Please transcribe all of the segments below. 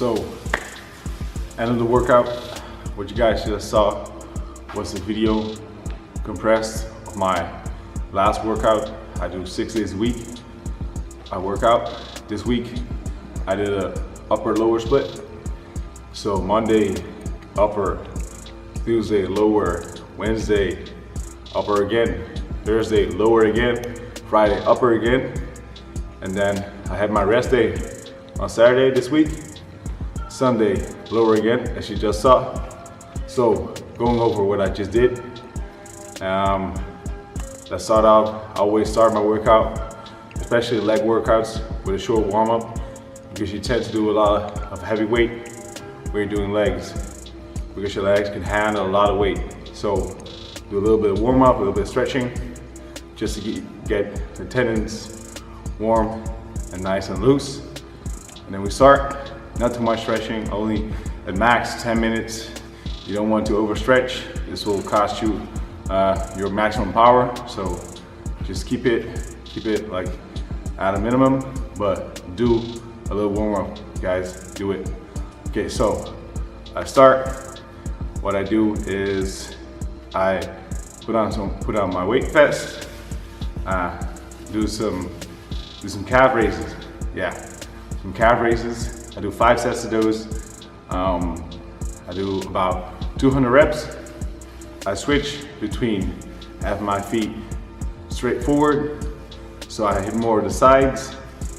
So, end of the workout. What you guys just saw was the video compressed of my last workout. I do 6 days a week. I work out. This week I did a upper lower split. So Monday upper, Tuesday lower, Wednesday upper again, Thursday lower again, Friday upper again, and then I had my rest day on Saturday this week. Sunday lower again, as you just saw. So going over what I just did. Let's start out. I always start my workout, especially leg workouts, with a short warm up, because you tend to do a lot of heavy weight when you're doing legs, because your legs can handle a lot of weight. So do a little bit of warm up, a little bit of stretching, just to get the tendons warm and nice and loose. And then we start. Not too much stretching, only at max 10 minutes. You don't want to overstretch. This will cost you your maximum power. So just keep it like at a minimum, but do a little warm up, guys. Do it. Okay, so I start. What I do is I put on my weight vest. Do some calf raises. Yeah, some calf raises. I do 5 sets of those. I do about 200 reps. I switch between having my feet straight forward, so I hit more of the sides,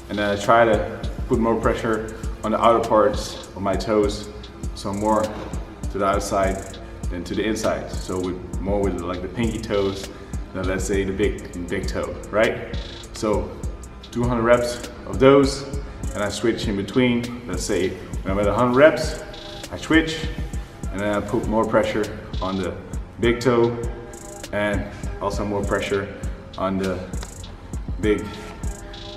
and then I try to put more pressure on the outer parts of my toes, so more to the outside than to the inside. So more with like the pinky toes than, let's say, the big toe, right? So 200 reps of those. And I switch in between. Let's say when I'm at 100 reps, I switch, and then I put more pressure on the big toe and also more pressure on the big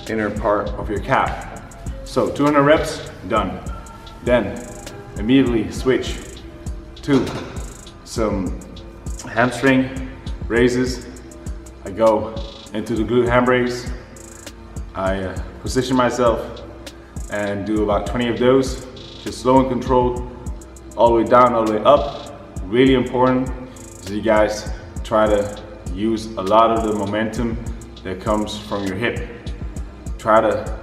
inner part of your calf. So 200 reps, done. Then immediately switch to some hamstring raises. I go into the glute ham raise. I position myself and do about 20 of those, just slow and controlled, all the way down, all the way up. Really important is you guys try to use a lot of the momentum that comes from your hip. Try to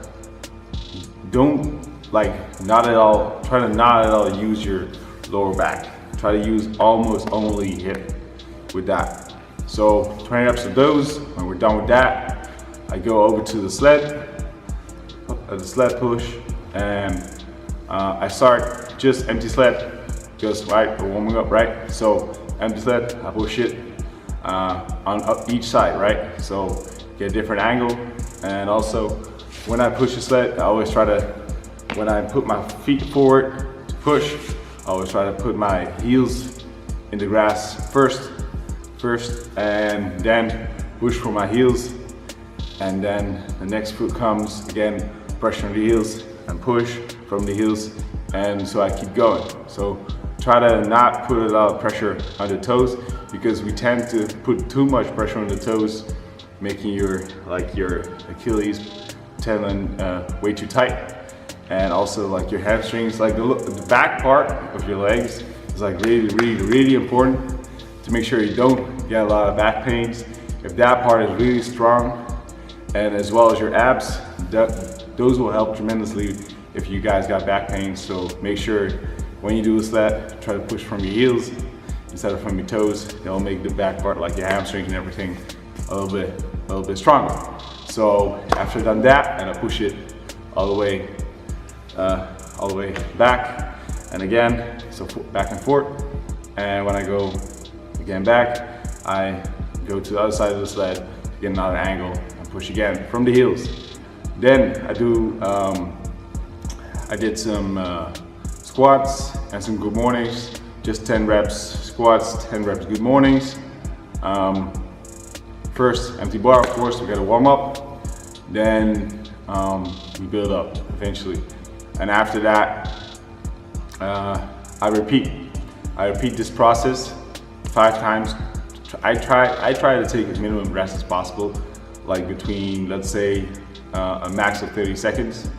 not at all use your lower back. Try to use almost only hip with that. So 20 reps of those. When we're done with that, I go over to the sled push, and I start just empty sled, just right for warming up, right? So empty sled, I push it on up each side, right? So get a different angle. And also when I push the sled, I always try to, when I put my feet forward to push, I always try to put my heels in the grass first, and then push for my heels. And then the next foot comes, again, pressure on the heels and push from the heels, and so I keep going. So try to not put a lot of pressure on the toes, because we tend to put too much pressure on the toes, making your Achilles tendon way too tight, and also like your hamstrings, like the back part of your legs is like really important to make sure you don't get a lot of back pains. If that part is really strong, and as well as your abs, those will help tremendously if you guys got back pain. So make sure when you do a sled, try to push from your heels instead of from your toes. They'll make the back part, like your hamstrings and everything, a little bit stronger. So after I've done that, and I push it all the way back, and again, so back and forth. And when I go again back, I go to the other side of the sled to get another angle and push again from the heels. Then I did some squats and some good mornings, just 10 reps squats, 10 reps good mornings. First empty bar, of course, we gotta warm up, then we build up eventually. And after that, I repeat this process 5 times. I try to take as minimum rest as possible, like between, let's say, a max of 30 seconds,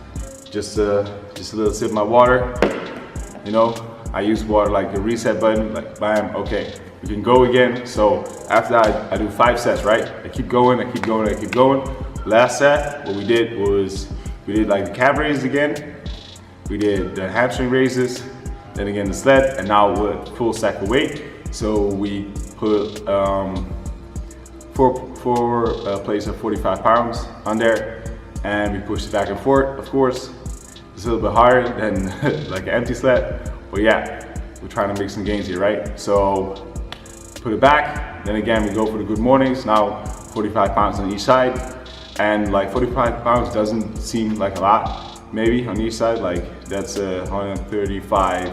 just a little sip of my water. You know, I use water like a reset button, like bam, okay, we can go again. So after that, I do 5 sets, right? I keep going, I keep going, I keep going. Last set, what we did was, we did like the calf raises again, we did the hamstring raises, then again the sled, and now with full stack of weight. So we put four plates of 45 pounds on there, and we pushed it back and forth. Of course, it's a little bit harder than like an empty sled, but yeah, we're trying to make some gains here, right? So put it back, then again we go for the good mornings. Now 45 pounds on each side, and like 45 pounds doesn't seem like a lot, maybe on each side, like that's 135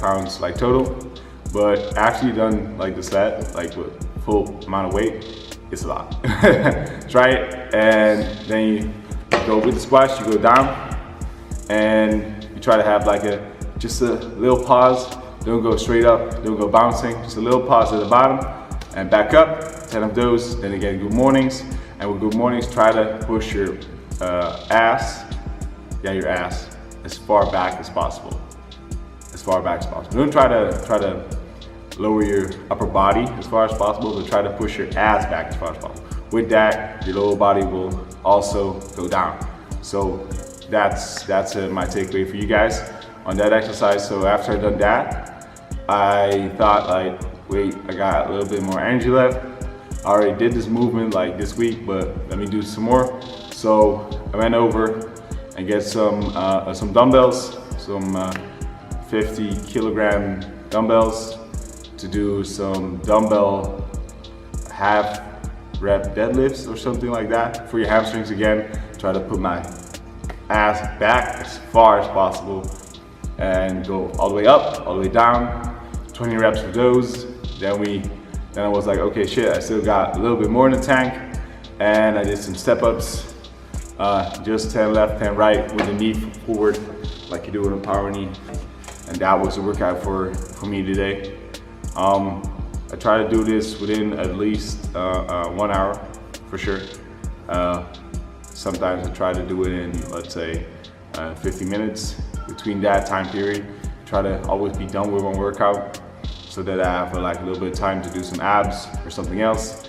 pounds like total, but after you've done like the sled, like with full amount of weight, it's a lot. Try it, and then you go with the squats, you go down, and you try to have like just a little pause. Don't go straight up, don't go bouncing, just a little pause at the bottom, and back up, 10 of those. Then again, good mornings, and with good mornings, try to push your ass, your ass, as far back as possible. As far back as possible. Don't try to lower your upper body as far as possible, but try to push your ass back as far as possible. With that, your lower body will also go down. So that's my takeaway for you guys on that exercise. So after I done that, I thought like, wait, I got a little bit more energy left. I already did this movement like this week, but let me do some more. So I went over and get some dumbbells, some 50 kilogram dumbbells, to do some dumbbell half rep deadlifts or something like that for your hamstrings. Again, try to put my ass back as far as possible and go all the way up, all the way down, 20 reps for those. Then I was like, okay, shit, I still got a little bit more in the tank, and I did some step ups, just 10 left, 10 right with the knee forward, like you do with a power knee. And that was a workout for me today. I try to do this within at least 1 hour for sure. Sometimes I try to do it in, let's say, 50 minutes. Between that time period, try to always be done with one workout so that I have like a little bit of time to do some abs or something else.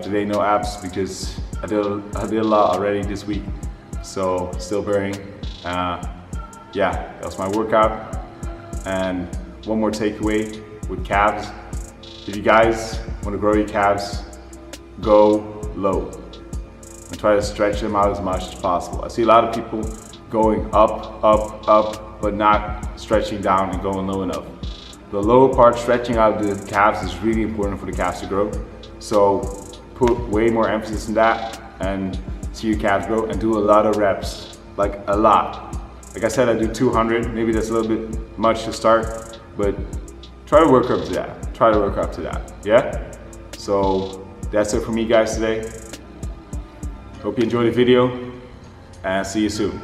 Today no abs because I did a lot already this week, so still burning. Yeah, that was my workout. And one more takeaway with calves: if you guys want to grow your calves, go low and try to stretch them out as much as possible. I see a lot of people going up, up, up, but not stretching down and going low enough. The lower part, stretching out the calves, is really important for the calves to grow. So put way more emphasis on that and see your calves grow, and do a lot of reps, like a lot. Like I said, I do 200, maybe that's a little bit much to start, but try to work up to that. Try to work up to that, yeah? So that's it for me guys today. Hope you enjoyed the video, and see you soon.